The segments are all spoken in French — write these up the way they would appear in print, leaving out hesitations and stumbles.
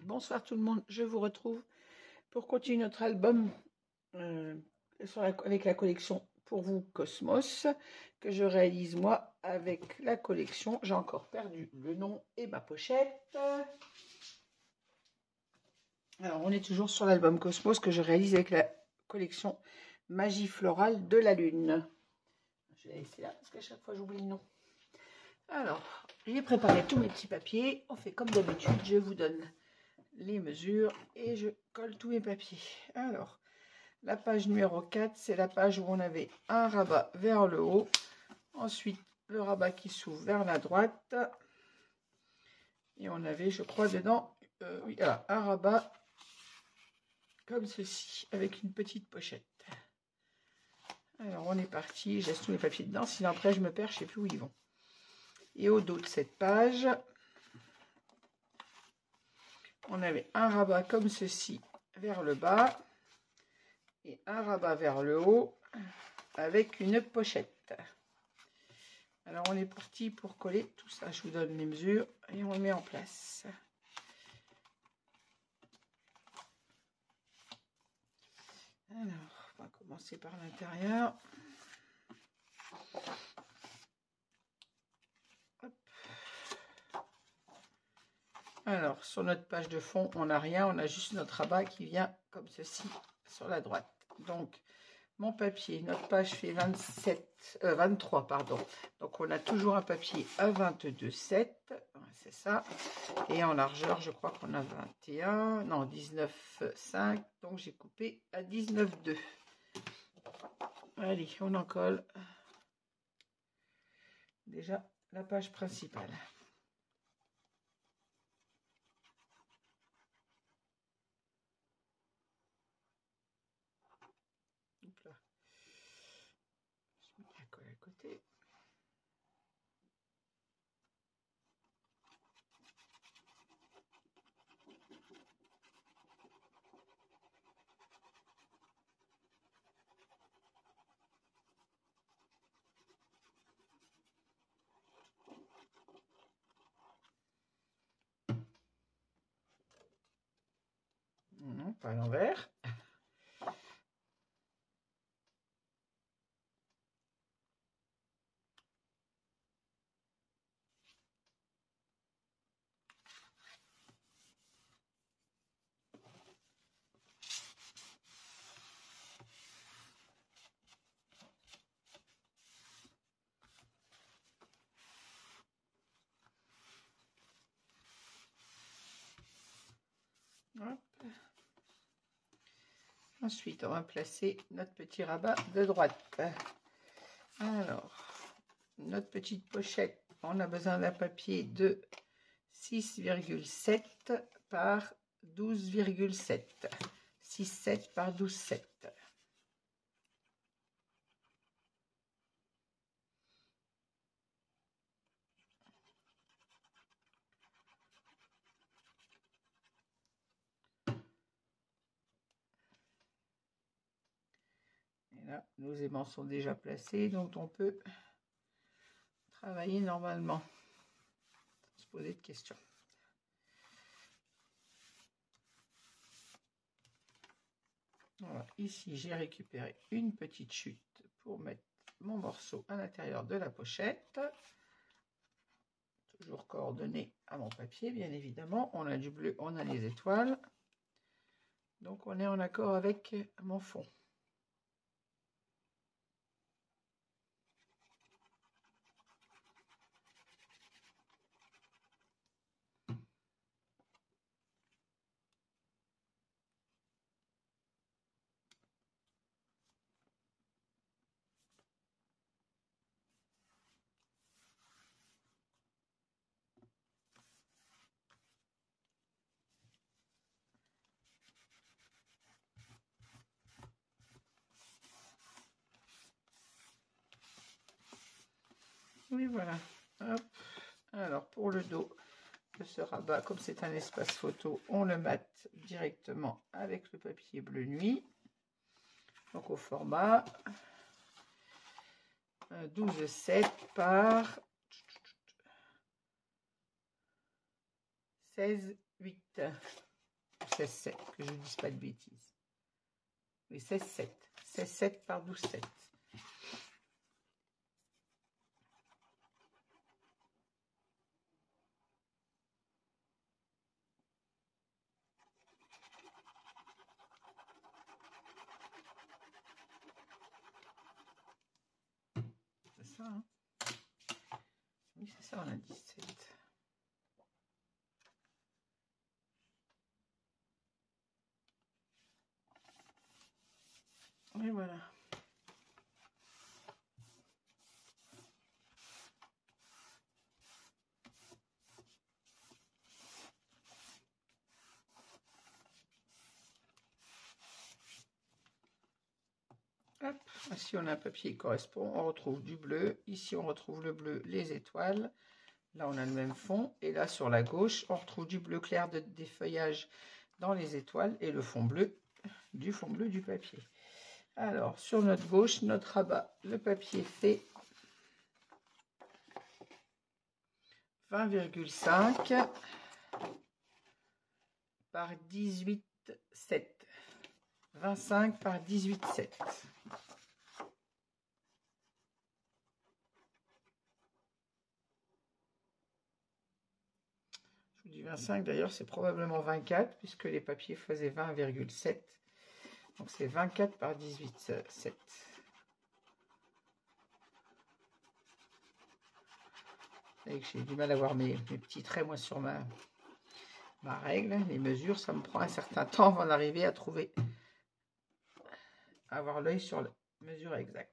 Bonsoir tout le monde, je vous retrouve pour continuer notre album avec la collection Pour vous Cosmos que je réalise moi avec la collection. J'ai encore perdu le nom et ma pochette. Alors on est toujours sur l'album Cosmos que je réalise avec la collection Magie Florale de la Lune. Je vais la laisser là parce qu'à chaque fois j'oublie le nom. Alors, j'ai préparé tous mes petits papiers. On fait comme d'habitude, je vous donne les mesures et je colle tous mes papiers. Alors, la page numéro 4, c'est la page où on avait un rabat vers le haut. Ensuite, le rabat qui s'ouvre vers la droite. Et on avait, je crois, dedans, oui, voilà, un rabat comme ceci, avec une petite pochette. Alors, on est parti. Je laisse tous mes papiers dedans, sinon après, je me perds, je ne sais plus où ils vont. Et au dos de cette page, on avait un rabat comme ceci vers le bas et un rabat vers le haut avec une pochette. Alors on est parti pour coller tout ça. Je vous donne les mesures et on le met en place. Alors on va commencer par l'intérieur. Alors, sur notre page de fond, on n'a rien, on a juste notre rabat qui vient comme ceci sur la droite. Donc, mon papier, notre page fait 23, pardon. Donc, on a toujours un papier à 22,7, c'est ça. Et en largeur, je crois qu'on a 21, non, 19,5. Donc, j'ai coupé à 19,2. Allez, on en colle. Déjà, la page principale. Là. Je mets la colle à côté. Non, pas à l'envers. Hop. Ensuite, on va placer notre petit rabat de droite. Alors, notre petite pochette, on a besoin d'un papier de 6,7 par 12,7. 6,7 par 12,7. Et là, nos aimants sont déjà placés, donc on peut travailler normalement, sans se poser de questions. Voilà, ici, j'ai récupéré une petite chute pour mettre mon morceau à l'intérieur de la pochette. Toujours coordonné à mon papier, bien évidemment. On a du bleu, on a les étoiles. Donc, on est en accord avec mon fond. Oui, voilà. Hop. Alors, pour le dos de ce rabat, comme c'est un espace photo, on le mate directement avec le papier bleu nuit. Donc, au format 12,7 par 16,8. 16,7, que je ne dise pas de bêtises. Oui, 16,7. 16,7 par 12,7. C'est ça, hein? Oui, c'est ça, on a 17. Et voilà. Hop, ici on a un papier qui correspond, on retrouve du bleu, ici on retrouve le bleu, les étoiles, là on a le même fond, et là sur la gauche on retrouve du bleu clair des feuillages dans les étoiles et le fond bleu du papier. Alors sur notre gauche, notre rabat, le papier fait 20,5 par 18,7. 25 par 18,7. Je vous dis 25, d'ailleurs c'est probablement 24 puisque les papiers faisaient 20,7. Donc c'est 24 par 18,7. Et que j'ai du mal à voir mes petits traits moi sur ma règle. Les mesures, ça me prend un certain temps avant d'arriver à trouver, à avoir l'œil sur la mesure exacte.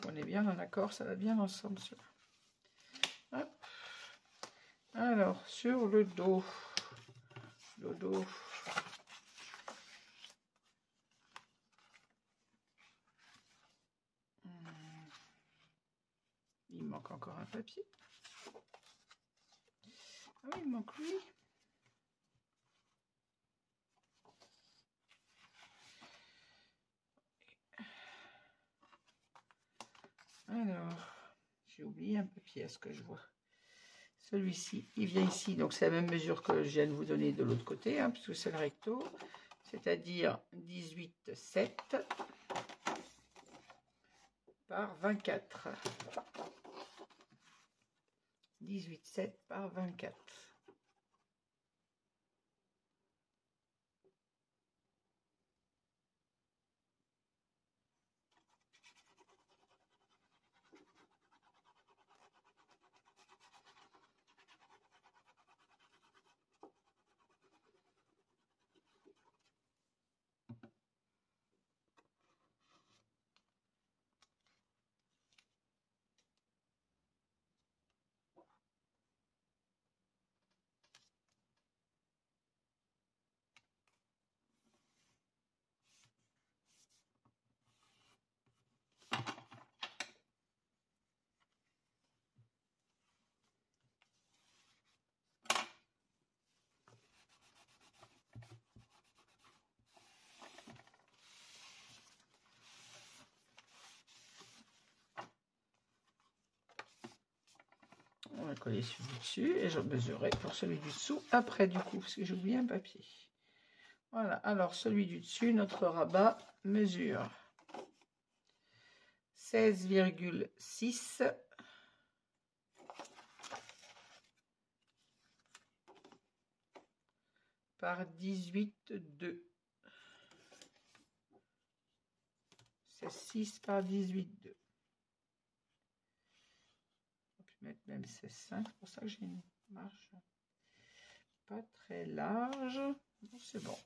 On est bien en accord, ça va bien ensemble cela. Alors, sur le dos, il me manque encore un papier. Ah oui, il me manque lui. Alors, j'ai oublié un papier à ce que je vois. Celui-ci, il vient ici, donc c'est la même mesure que je viens de vous donner de l'autre côté, hein, puisque c'est le recto, c'est-à-dire 18,7 par 24. 18,7 par 24. On va coller celui du dessus et je mesurerai pour celui du dessous après du coup, parce que j'ai oublié un papier. Voilà, alors celui du dessus, notre rabat mesure 16,6 par 18,2. C'est 6 par 18,2. On peut mettre même 16,5, c'est pour ça que j'ai une marge pas très large. C'est bon.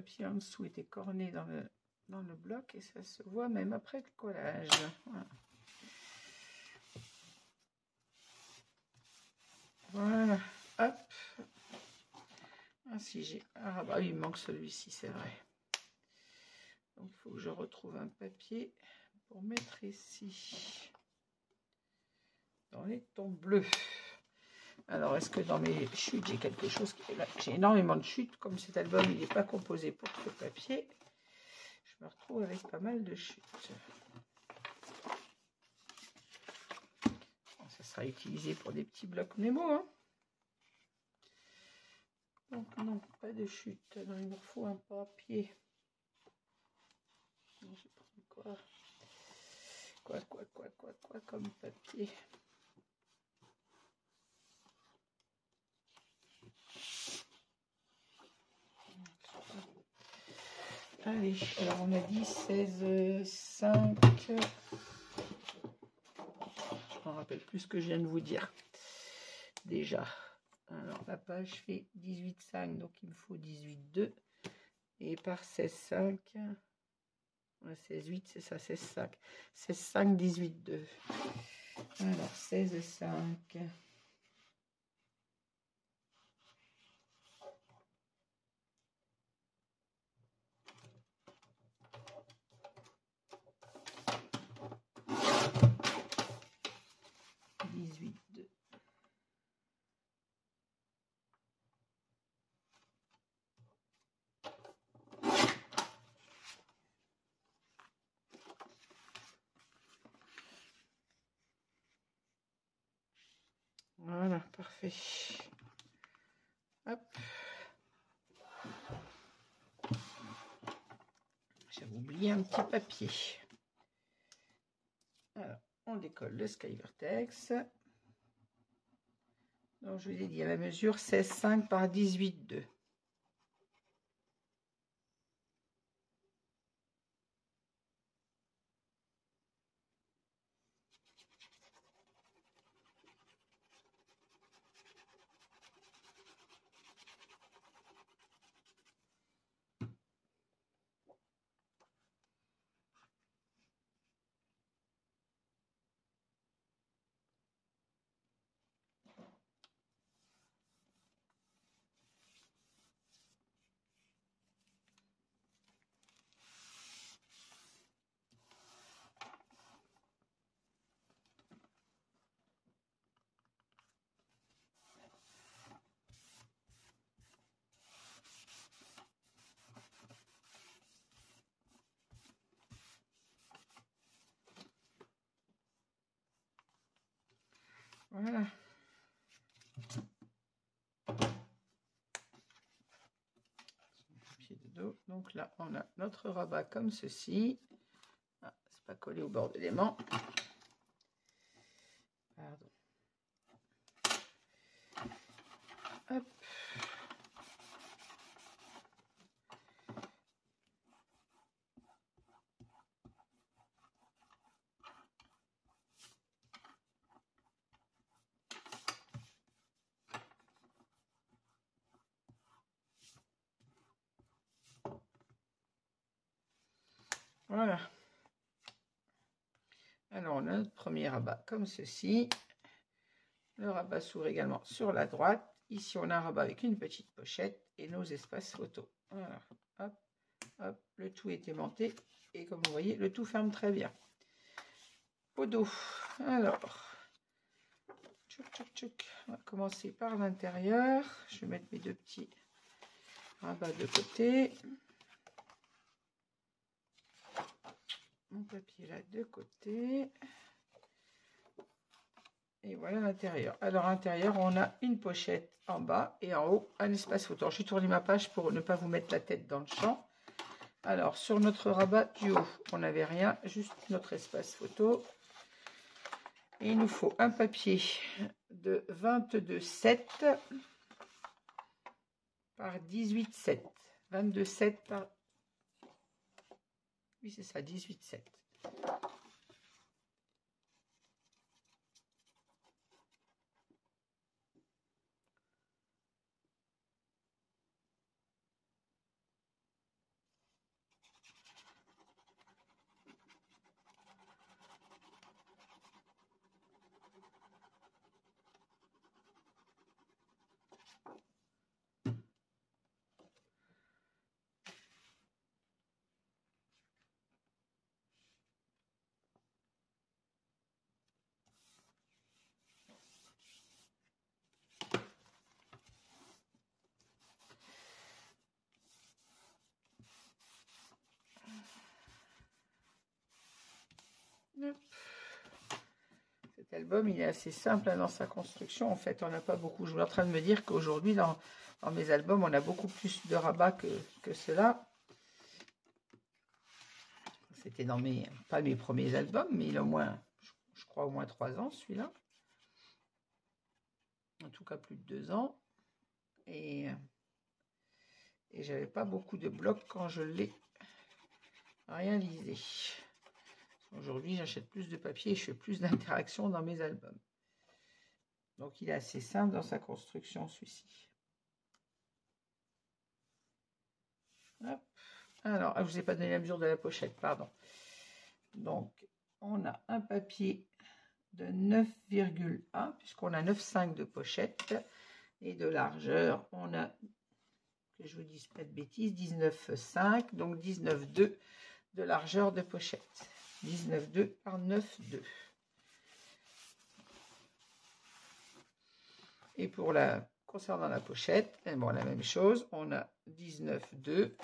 papier en dessous était corné dans le bloc et ça se voit même après le collage. Voilà. Voilà, hop. Ah si j'ai... Ah bah il me manque celui-ci, c'est vrai. Donc il faut que je retrouve un papier pour mettre ici. Dans les tons bleus. Alors est-ce que dans mes chutes j'ai quelque chose qui est là? J'ai énormément de chutes, comme cet album il n'est pas composé pour ce papier. Je me retrouve avec pas mal de chutes. Bon, ça sera utilisé pour des petits blocs mémo, hein. Donc non, pas de chute. Alors il me faut un papier. J'ai pris quoi comme papier? Allez, alors on a dit 16, 5. Je me rappelle plus ce que je viens de vous dire. Déjà. Alors la page fait 18,5, donc il me faut 18,2. Et par 16,5, 16,8, c'est ça, 16,5. 16,5, 18,2. Alors 16,5. Voilà, parfait. Hop. J'avais oublié un petit papier. Alors, on décolle le Skyvertex. Donc, je vous ai dit à la mesure 16,5 par 18,2. Voilà. Pied de dos. Donc là, on a notre rabat comme ceci. Ah, c'est pas collé au bord de l'aimant. Pardon. Hop. Voilà. Alors, on a notre premier rabat comme ceci. Le rabat s'ouvre également sur la droite. Ici, on a un rabat avec une petite pochette et nos espaces photos. Voilà. Hop, hop. Le tout est aimanté. Et comme vous voyez, le tout ferme très bien. Au dos. Alors, tchouk, tchouk, tchouk. On va commencer par l'intérieur. Je vais mettre mes deux petits rabats de côté. Mon papier là de côté. Et voilà l'intérieur. Alors, à l'intérieur, on a une pochette en bas et en haut, un espace photo. Alors, je vais tourner ma page pour ne pas vous mettre la tête dans le champ. Alors, sur notre rabat du haut, on n'avait rien, juste notre espace photo. Et il nous faut un papier de 22,7 par 18,7. 22,7 par... Oui, c'est ça, 18,7. album, il est assez simple hein, dans sa construction. En fait, on n'a pas beaucoup. Je suis en train de me dire qu'aujourd'hui, dans mes albums, on a beaucoup plus de rabat que cela. C'était dans pas mes premiers albums, mais il a au moins, je crois, au moins 3 ans, celui-là. En tout cas, plus de 2 ans. Et j'avais pas beaucoup de blocs quand je l'ai réalisé. Aujourd'hui, j'achète plus de papier et je fais plus d'interactions dans mes albums. Donc, il est assez simple dans sa construction, celui-ci. Alors, je ne vous ai pas donné la mesure de la pochette, pardon. Donc, on a un papier de 9,1, puisqu'on a 9,5 de pochette. Et de largeur, on a, que je vous dise pas de bêtises, 19,5, donc 19,2 de largeur de pochette. 19,2 par 9,2. Et concernant la pochette, bon, la même chose, on a 19,2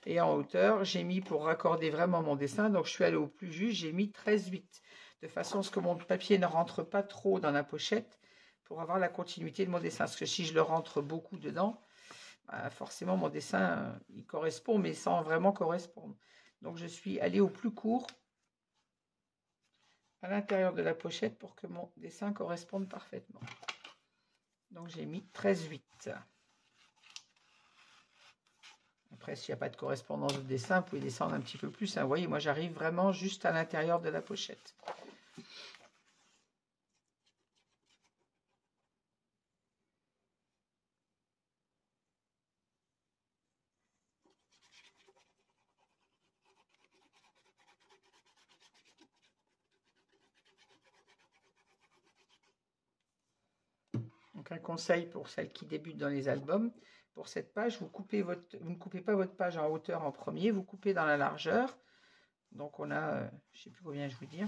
et en hauteur, j'ai mis pour raccorder vraiment mon dessin, donc je suis allée au plus juste, j'ai mis 13,8 de façon à ce que mon papier ne rentre pas trop dans la pochette pour avoir la continuité de mon dessin. Parce que si je le rentre beaucoup dedans, bah forcément mon dessin il correspond, mais sans vraiment correspondre. Donc je suis allée au plus court à l'intérieur de la pochette pour que mon dessin corresponde parfaitement. Donc j'ai mis 13,8. Après, s'il n'y a pas de correspondance de dessin, vous pouvez descendre un petit peu plus. Hein. Vous voyez, moi j'arrive vraiment juste à l'intérieur de la pochette. Donc un conseil pour celles qui débutent dans les albums, pour cette page, vous ne coupez pas votre page en hauteur en premier, vous coupez dans la largeur. Donc on a, je ne sais plus combien je vous dire.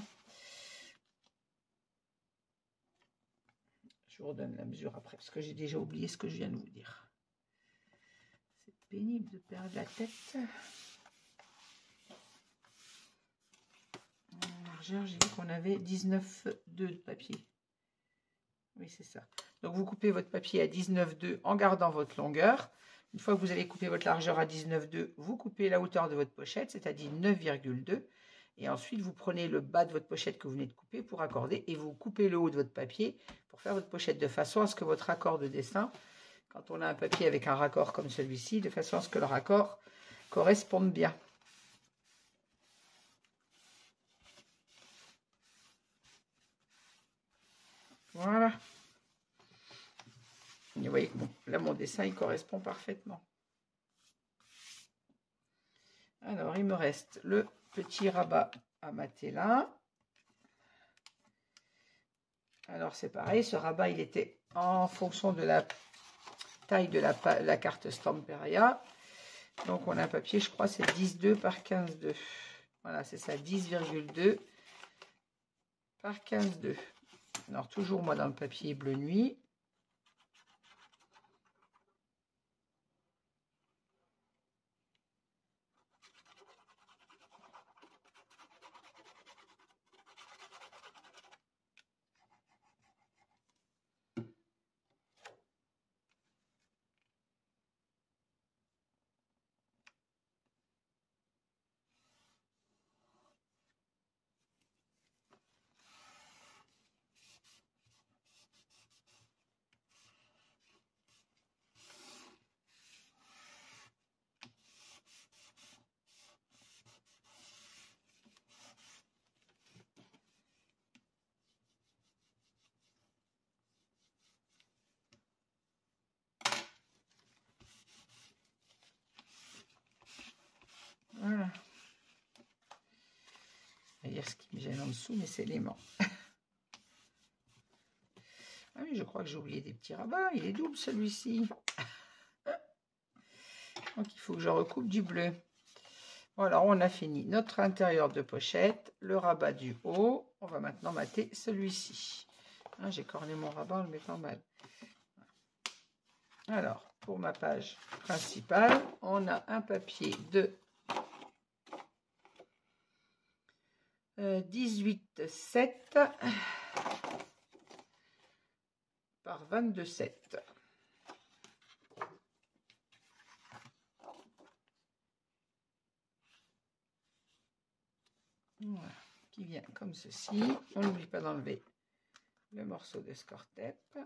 Je vous redonne la mesure après, parce que j'ai déjà oublié ce que je viens de vous dire. C'est pénible de perdre la tête. En largeur, j'ai dit qu'on avait 19,2 de papier. Oui, c'est ça. Donc, vous coupez votre papier à 19,2 en gardant votre longueur. Une fois que vous allez couper votre largeur à 19,2, vous coupez la hauteur de votre pochette, c'est-à-dire 9,2. Et ensuite, vous prenez le bas de votre pochette que vous venez de couper pour accorder et vous coupez le haut de votre papier pour faire votre pochette de façon à ce que votre raccord de dessin, quand on a un papier avec un raccord comme celui-ci, de façon à ce que le raccord corresponde bien. Voilà. Vous voyez que bon, là, mon dessin, il correspond parfaitement. Alors, il me reste le petit rabat à mater là. Alors, c'est pareil, ce rabat, il était en fonction de la taille de la carte Stamperia. Donc, on a un papier, je crois, c'est 10,2 par 15,2. Voilà, c'est ça, 10,2 par 15,2. Alors, toujours, moi, dans le papier bleu nuit. Voilà. Il y a ce qui me gêne en dessous, mais c'est l'aimant. Ah oui, je crois que j'ai oublié des petits rabats. Il est double celui-ci. Donc il faut que je recoupe du bleu. Voilà, on a fini notre intérieur de pochette, le rabat du haut. On va maintenant mater celui-ci. Hein, j'ai corné mon rabat en le mettant mal. Alors, pour ma page principale, on a un papier de 18,7 par 22,7. Voilà, qui vient comme ceci. On n'oublie pas d'enlever le morceau de score-tape.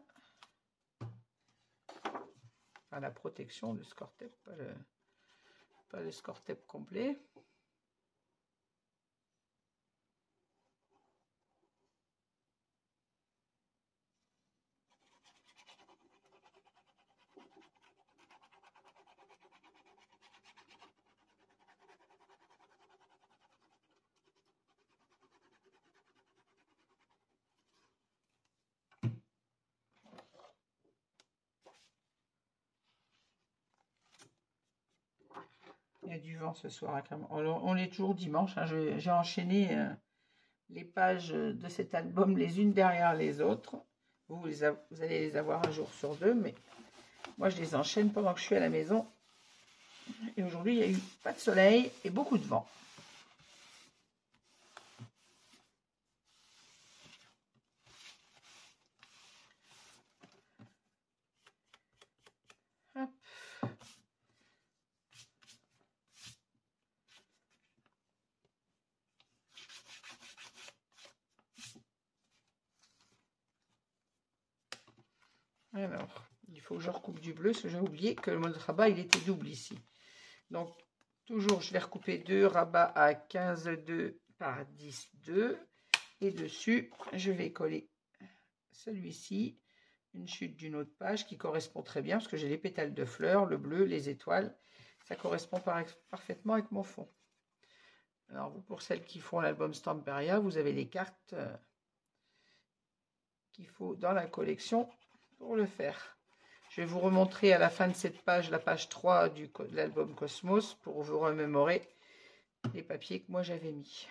Enfin, la protection de score-tape, pas le score-tape complet. Il y a du vent ce soir. Alors, on est toujours dimanche. Hein, j'ai enchaîné les pages de cet album les unes derrière les autres. Vous allez les avoir un jour sur deux, mais moi je les enchaîne pendant que je suis à la maison. Et aujourd'hui, il n'y a eu pas de soleil et beaucoup de vent. Hop. Alors, il faut que je recoupe du bleu, parce que j'ai oublié que le mode rabat, il était double ici. Donc, toujours, je vais recouper deux rabats à 15,2 par 10,2. Et dessus, je vais coller celui-ci, une chute d'une autre page qui correspond très bien, parce que j'ai les pétales de fleurs, le bleu, les étoiles. Ça correspond parfaitement avec mon fond. Alors, vous, pour celles qui font l'album Stamperia, vous avez les cartes qu'il faut dans la collection pour le faire. Je vais vous remontrer à la fin de cette page, la page 3 de l'album Cosmos, pour vous remémorer les papiers que moi j'avais mis.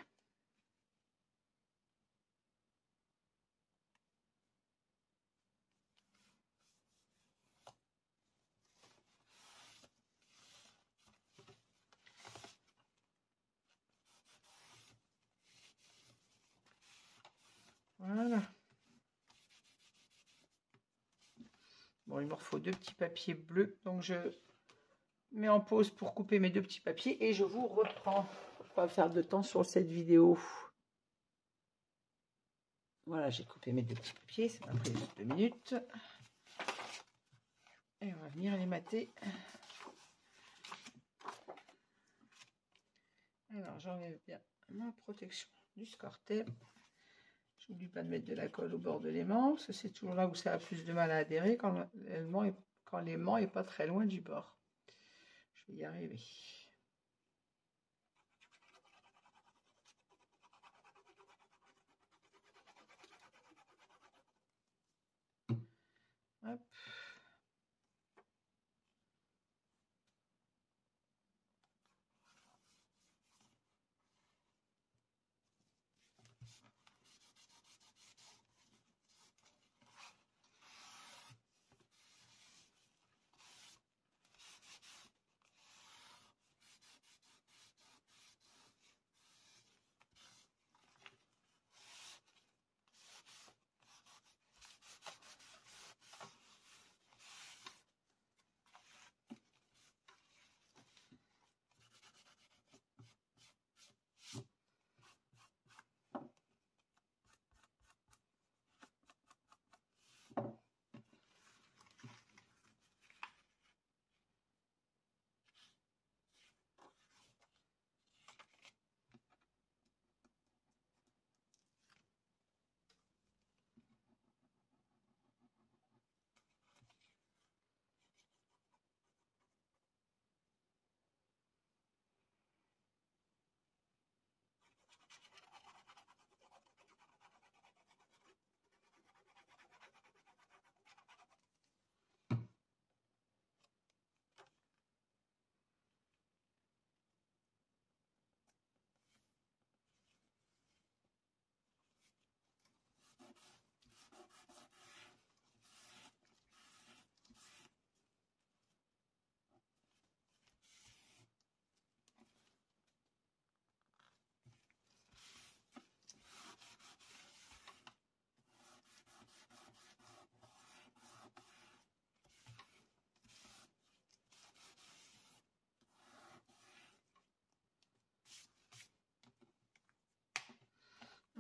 Voilà. Bon, il me faut deux petits papiers bleus, donc je mets en pause pour couper mes deux petits papiers et je vous reprends. Je ne vais pas faire de temps sur cette vidéo. Voilà, j'ai coupé mes deux petits papiers, ça m'a pris 2 minutes. Et on va venir les mater. Alors, j'enlève bien ma protection du score-tape. J'oublie pas de mettre de la colle au bord de l'aimant, parce que c'est toujours là où ça a plus de mal à adhérer, quand l'aimant est pas très loin du bord. Je vais y arriver. Hop.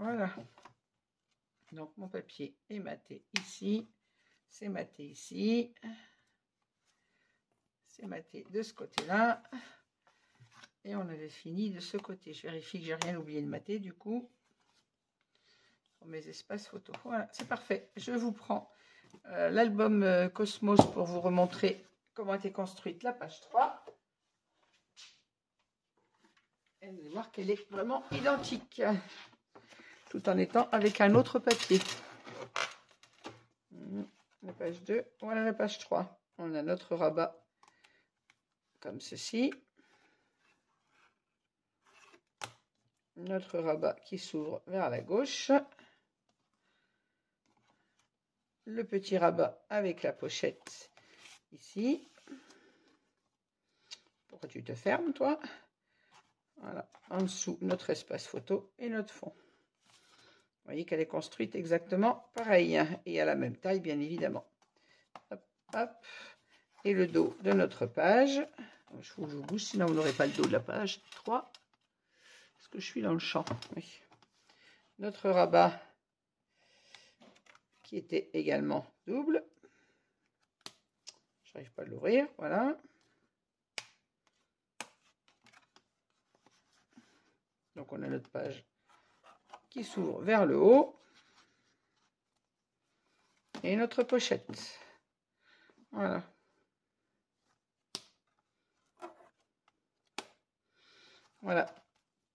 Voilà. Donc, mon papier est maté ici. C'est maté ici. C'est maté de ce côté-là. Et on avait fini de ce côté. Je vérifie que j'ai rien oublié de mater du coup. Pour mes espaces photos. Voilà, c'est parfait. Je vous prends l'album Cosmos pour vous remontrer comment était construite la page 3. Et vous allez voir qu'elle est vraiment identique. Tout en étant avec un autre papier. La page 2. Voilà la page 3. On a notre rabat comme ceci. Notre rabat qui s'ouvre vers la gauche. Le petit rabat avec la pochette ici. Pourquoi tu te fermes, toi? Voilà. En dessous, notre espace photo et notre fond. Vous voyez qu'elle est construite exactement pareil. Et à la même taille, bien évidemment. Hop, hop. Et le dos de notre page. Je vous bouge, sinon vous n'aurez pas le dos de la page 3. Parce que je suis dans le champ. Oui. Notre rabat qui était également double. Je n'arrive pas à l'ouvrir. Voilà. Donc on a notre page qui s'ouvre vers le haut. Et notre pochette. Voilà. Voilà.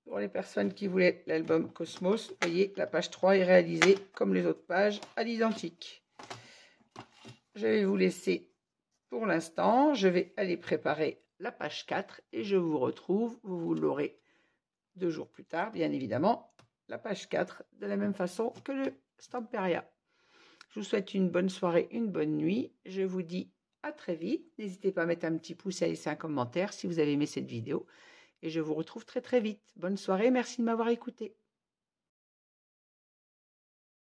Pour les personnes qui voulaient l'album Cosmos, vous voyez, la page 3 est réalisée comme les autres pages à l'identique. Je vais vous laisser pour l'instant. Je vais aller préparer la page 4 et je vous retrouve. Vous l'aurez 2 jours plus tard, bien évidemment. La page 4 de la même façon que le Stamperia. Je vous souhaite une bonne soirée, une bonne nuit. Je vous dis à très vite. N'hésitez pas à mettre un petit pouce et à laisser un commentaire si vous avez aimé cette vidéo. Et je vous retrouve très très vite. Bonne soirée, merci de m'avoir écouté.